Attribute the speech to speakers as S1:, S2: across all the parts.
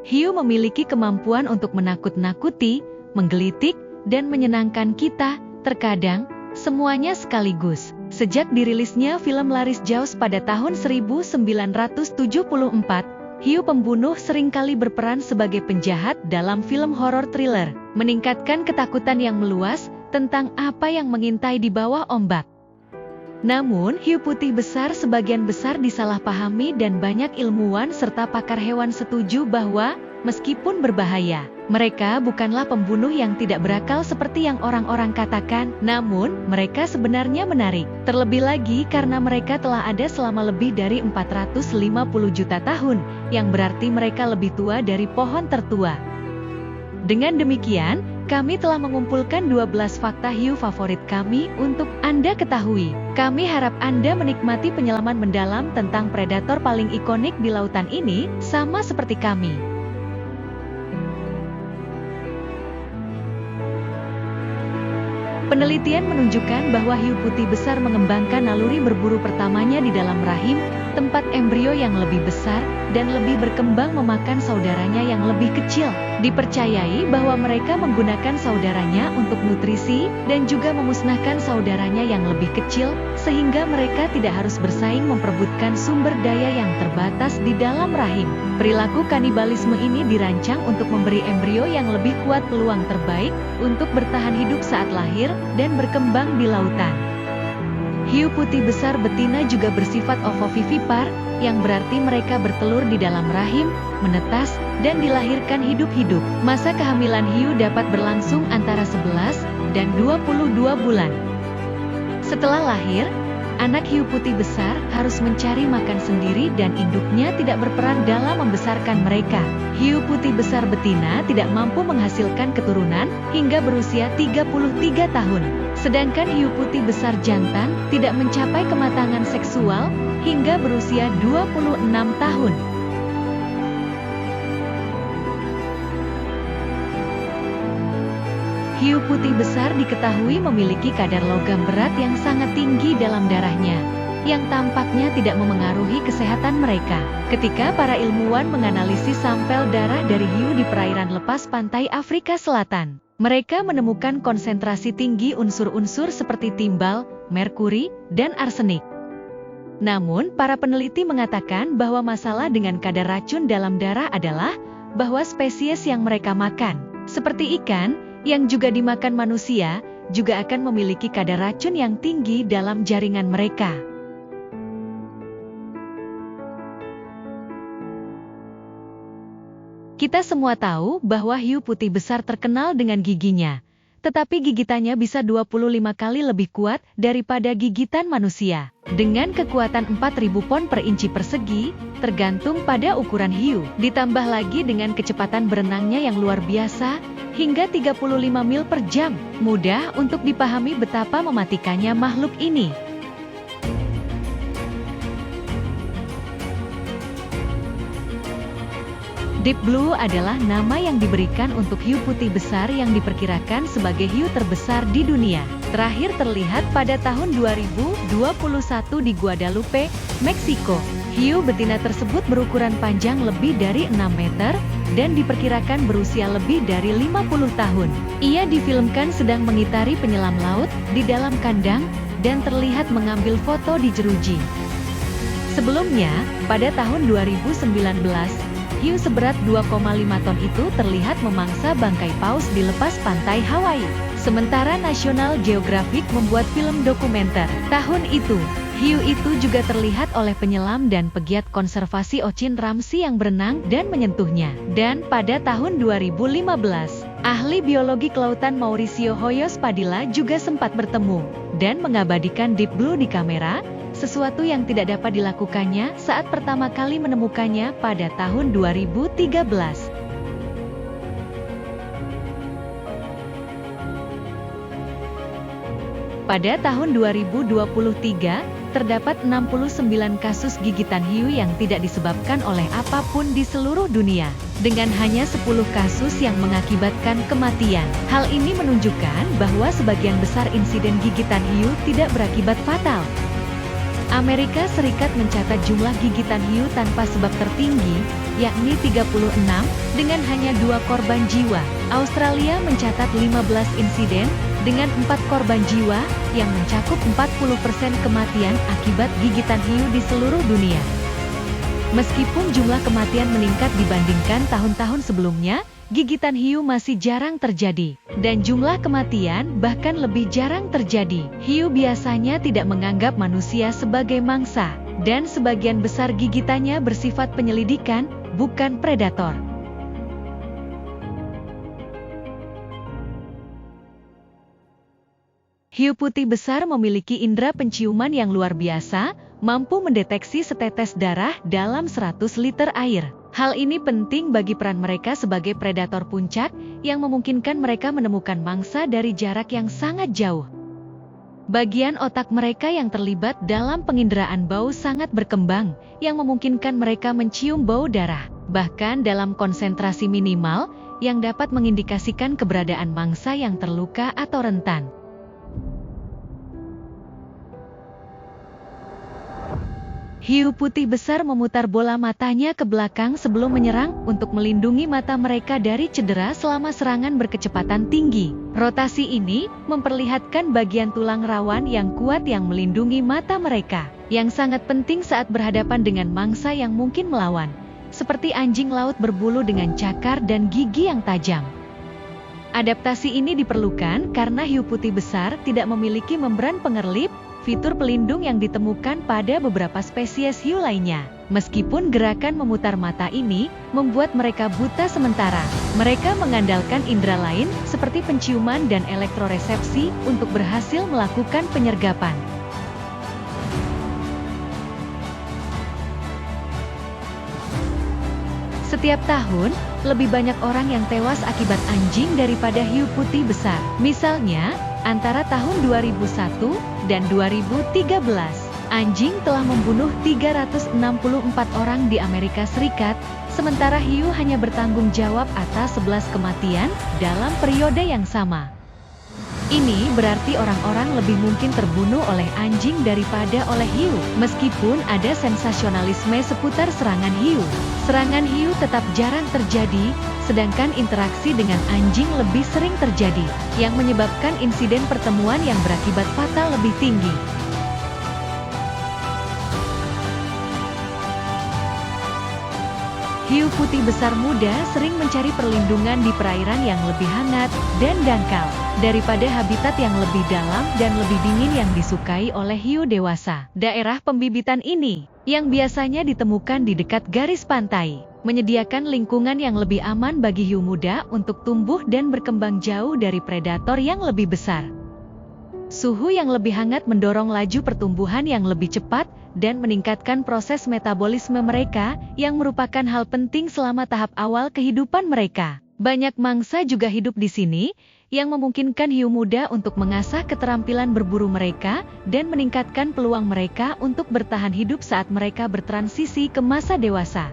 S1: Hiu memiliki kemampuan untuk menakut-nakuti, menggelitik, dan menyenangkan kita, terkadang, semuanya sekaligus. Sejak dirilisnya film Laris Jaws pada tahun 1974, hiu pembunuh seringkali berperan sebagai penjahat dalam film horor thriller, meningkatkan ketakutan yang meluas tentang apa yang mengintai di bawah ombak. Namun, hiu putih besar sebagian besar disalahpahami dan banyak ilmuwan serta pakar hewan setuju bahwa, meskipun berbahaya, mereka bukanlah pembunuh yang tidak berakal seperti yang orang-orang katakan, namun mereka sebenarnya menarik. Terlebih lagi karena mereka telah ada selama lebih dari 450 juta tahun, yang berarti mereka lebih tua dari pohon tertua. Dengan demikian, kami telah mengumpulkan 12 fakta hiu favorit kami untuk Anda ketahui. Kami harap Anda menikmati penyelaman mendalam tentang predator paling ikonik di lautan ini, sama seperti kami. Penelitian menunjukkan bahwa hiu putih besar mengembangkan naluri berburu pertamanya di dalam rahim, tempat embrio yang lebih besar, dan lebih berkembang memakan saudaranya yang lebih kecil. Dipercayai bahwa mereka menggunakan saudaranya untuk nutrisi, dan juga memusnahkan saudaranya yang lebih kecil, sehingga mereka tidak harus bersaing memperebutkan sumber daya yang terbatas di dalam rahim. Perilaku kanibalisme ini dirancang untuk memberi embrio yang lebih kuat peluang terbaik, untuk bertahan hidup saat lahir, dan berkembang di lautan. Hiu putih besar betina juga bersifat ovovivipar, yang berarti mereka bertelur di dalam rahim, menetas, dan dilahirkan hidup-hidup. Masa kehamilan hiu dapat berlangsung antara 11 dan 22 bulan. Setelah lahir, anak hiu putih besar harus mencari makan sendiri dan induknya tidak berperan dalam membesarkan mereka. Hiu putih besar betina tidak mampu menghasilkan keturunan hingga berusia 33 tahun. Sedangkan hiu putih besar jantan tidak mencapai kematangan seksual hingga berusia 26 tahun. Hiu putih besar diketahui memiliki kadar logam berat yang sangat tinggi dalam darahnya, yang tampaknya tidak memengaruhi kesehatan mereka. Ketika para ilmuwan menganalisis sampel darah dari hiu di perairan lepas pantai Afrika Selatan, mereka menemukan konsentrasi tinggi unsur-unsur seperti timbal, merkuri, dan arsenik. Namun, para peneliti mengatakan bahwa masalah dengan kadar racun dalam darah adalah bahwa spesies yang mereka makan, seperti ikan, yang juga dimakan manusia, juga akan memiliki kadar racun yang tinggi dalam jaringan mereka. Kita semua tahu bahwa hiu putih besar terkenal dengan giginya, tetapi gigitannya bisa 25 kali lebih kuat daripada gigitan manusia. Dengan kekuatan 4.000 pon per inci persegi, tergantung pada ukuran hiu. Ditambah lagi dengan kecepatan berenangnya yang luar biasa, hingga 35 mil per jam. Mudah untuk dipahami betapa mematikannya makhluk ini. Deep Blue adalah nama yang diberikan untuk hiu putih besar yang diperkirakan sebagai hiu terbesar di dunia. Terakhir terlihat pada tahun 2021 di Guadalupe, Meksiko. Hiu betina tersebut berukuran panjang lebih dari 6 meter, dan diperkirakan berusia lebih dari 50 tahun. Ia difilmkan sedang mengitari penyelam laut, di dalam kandang, dan terlihat mengambil foto di jeruji. Sebelumnya, pada tahun 2019, hiu seberat 2,5 ton itu terlihat memangsa bangkai paus di lepas pantai Hawaii. Sementara National Geographic membuat film dokumenter. Tahun itu, hiu itu juga terlihat oleh penyelam dan pegiat konservasi Ocin Ramsey yang berenang dan menyentuhnya. Dan pada tahun 2015, ahli biologi kelautan Mauricio Hoyos Padilla juga sempat bertemu dan mengabadikan Deep Blue di kamera, sesuatu yang tidak dapat dilakukannya saat pertama kali menemukannya pada tahun 2013. Pada tahun 2023, terdapat 69 kasus gigitan hiu yang tidak disebabkan oleh apapun di seluruh dunia, dengan hanya 10 kasus yang mengakibatkan kematian. Hal ini menunjukkan bahwa sebagian besar insiden gigitan hiu tidak berakibat fatal. Amerika Serikat mencatat jumlah gigitan hiu tanpa sebab tertinggi, yakni 36, dengan hanya 2 korban jiwa. Australia mencatat 15 insiden, dengan 4 korban jiwa, yang mencakup 40% kematian akibat gigitan hiu di seluruh dunia. Meskipun jumlah kematian meningkat dibandingkan tahun-tahun sebelumnya, gigitan hiu masih jarang terjadi, dan jumlah kematian bahkan lebih jarang terjadi. Hiu biasanya tidak menganggap manusia sebagai mangsa, dan sebagian besar gigitannya bersifat penyelidikan, bukan predator. Hiu putih besar memiliki indera penciuman yang luar biasa, mampu mendeteksi setetes darah dalam 100 liter air. Hal ini penting bagi peran mereka sebagai predator puncak, yang memungkinkan mereka menemukan mangsa dari jarak yang sangat jauh. Bagian otak mereka yang terlibat dalam penginderaan bau sangat berkembang, yang memungkinkan mereka mencium bau darah, bahkan dalam konsentrasi minimal, yang dapat mengindikasikan keberadaan mangsa yang terluka atau rentan. Hiu putih besar memutar bola matanya ke belakang sebelum menyerang untuk melindungi mata mereka dari cedera selama serangan berkecepatan tinggi. Rotasi ini memperlihatkan bagian tulang rawan yang kuat yang melindungi mata mereka, yang sangat penting saat berhadapan dengan mangsa yang mungkin melawan, seperti anjing laut berbulu dengan cakar dan gigi yang tajam. Adaptasi ini diperlukan karena hiu putih besar tidak memiliki membran pengerlip, fitur pelindung yang ditemukan pada beberapa spesies hiu lainnya. Meskipun gerakan memutar mata ini membuat mereka buta sementara, mereka mengandalkan indera lain seperti penciuman dan elektroresepsi untuk berhasil melakukan penyergapan. Setiap tahun, lebih banyak orang yang tewas akibat anjing daripada hiu putih besar. Misalnya, antara tahun 2001 dan 2013, anjing telah membunuh 364 orang di Amerika Serikat, sementara hiu hanya bertanggung jawab atas 11 kematian dalam periode yang sama. Ini berarti orang-orang lebih mungkin terbunuh oleh anjing daripada oleh hiu. Meskipun ada sensasionalisme seputar serangan hiu, serangan hiu tetap jarang terjadi, sedangkan interaksi dengan anjing lebih sering terjadi, yang menyebabkan insiden pertemuan yang berakibat fatal lebih tinggi. Hiu putih besar muda sering mencari perlindungan di perairan yang lebih hangat dan dangkal, daripada habitat yang lebih dalam dan lebih dingin yang disukai oleh hiu dewasa. Daerah pembibitan ini, yang biasanya ditemukan di dekat garis pantai, menyediakan lingkungan yang lebih aman bagi hiu muda untuk tumbuh dan berkembang jauh dari predator yang lebih besar. Suhu yang lebih hangat mendorong laju pertumbuhan yang lebih cepat dan meningkatkan proses metabolisme mereka, yang merupakan hal penting selama tahap awal kehidupan mereka. Banyak mangsa juga hidup di sini, yang memungkinkan hiu muda untuk mengasah keterampilan berburu mereka dan meningkatkan peluang mereka untuk bertahan hidup saat mereka bertransisi ke masa dewasa.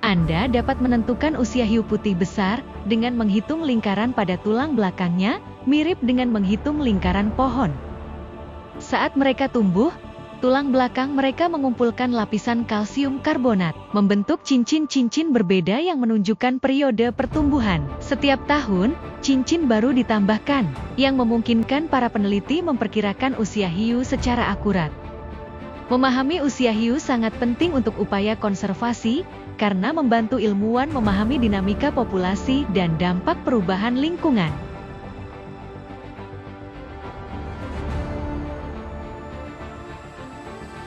S1: Anda dapat menentukan usia hiu putih besar dengan menghitung lingkaran pada tulang belakangnya, mirip dengan menghitung lingkaran pohon. Saat mereka tumbuh, tulang belakang mereka mengumpulkan lapisan kalsium karbonat, membentuk cincin-cincin berbeda yang menunjukkan periode pertumbuhan. Setiap tahun, cincin baru ditambahkan, yang memungkinkan para peneliti memperkirakan usia hiu secara akurat. Memahami usia hiu sangat penting untuk upaya konservasi, karena membantu ilmuwan memahami dinamika populasi dan dampak perubahan lingkungan.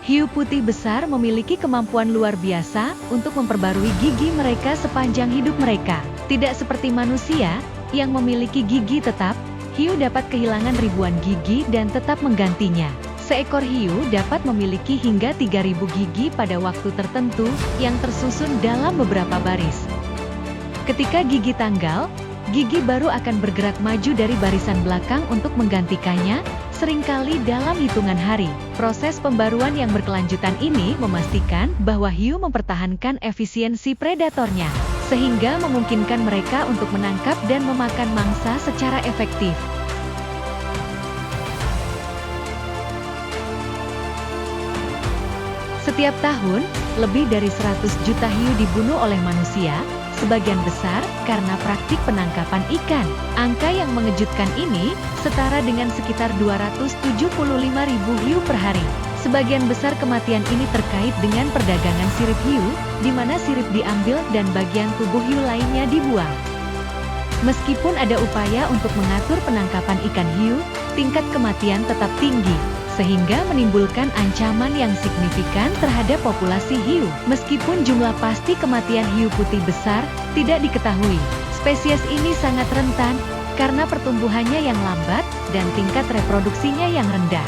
S1: Hiu putih besar memiliki kemampuan luar biasa untuk memperbarui gigi mereka sepanjang hidup mereka. Tidak seperti manusia, yang memiliki gigi tetap, hiu dapat kehilangan ribuan gigi dan tetap menggantinya. Seekor hiu dapat memiliki hingga 3.000 gigi pada waktu tertentu, yang tersusun dalam beberapa baris. Ketika gigi tanggal, gigi baru akan bergerak maju dari barisan belakang untuk menggantikannya, seringkali dalam hitungan hari. Proses pembaruan yang berkelanjutan ini memastikan bahwa hiu mempertahankan efisiensi predatornya, sehingga memungkinkan mereka untuk menangkap dan memakan mangsa secara efektif. Setiap tahun, lebih dari 100 juta hiu dibunuh oleh manusia, sebagian besar karena praktik penangkapan ikan. Angka yang mengejutkan ini setara dengan sekitar 275.000 hiu per hari. Sebagian besar kematian ini terkait dengan perdagangan sirip hiu, di mana sirip diambil dan bagian tubuh hiu lainnya dibuang. Meskipun ada upaya untuk mengatur penangkapan ikan hiu, tingkat kematian tetap tinggi, sehingga menimbulkan ancaman yang signifikan terhadap populasi hiu. Meskipun jumlah pasti kematian hiu putih besar tidak diketahui, spesies ini sangat rentan karena pertumbuhannya yang lambat dan tingkat reproduksinya yang rendah.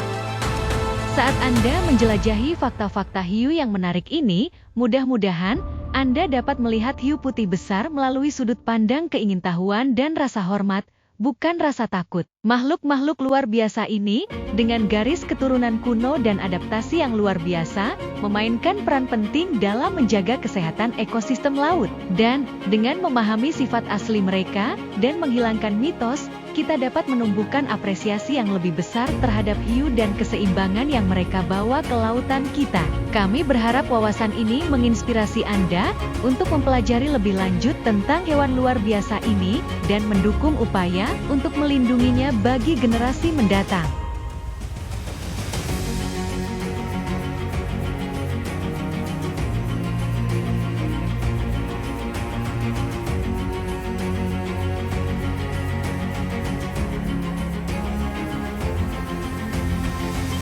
S1: Saat Anda menjelajahi fakta-fakta hiu yang menarik ini, mudah-mudahan Anda dapat melihat hiu putih besar melalui sudut pandang keingintahuan dan rasa hormat, bukan rasa takut. Makhluk-makhluk luar biasa ini, dengan garis keturunan kuno dan adaptasi yang luar biasa, memainkan peran penting dalam menjaga kesehatan ekosistem laut. Dan, dengan memahami sifat asli mereka, dan menghilangkan mitos, kita dapat menumbuhkan apresiasi yang lebih besar terhadap hiu dan keseimbangan yang mereka bawa ke lautan kita. Kami berharap wawasan ini menginspirasi Anda untuk mempelajari lebih lanjut tentang hewan luar biasa ini, dan mendukung upaya untuk melindunginya bagi generasi mendatang.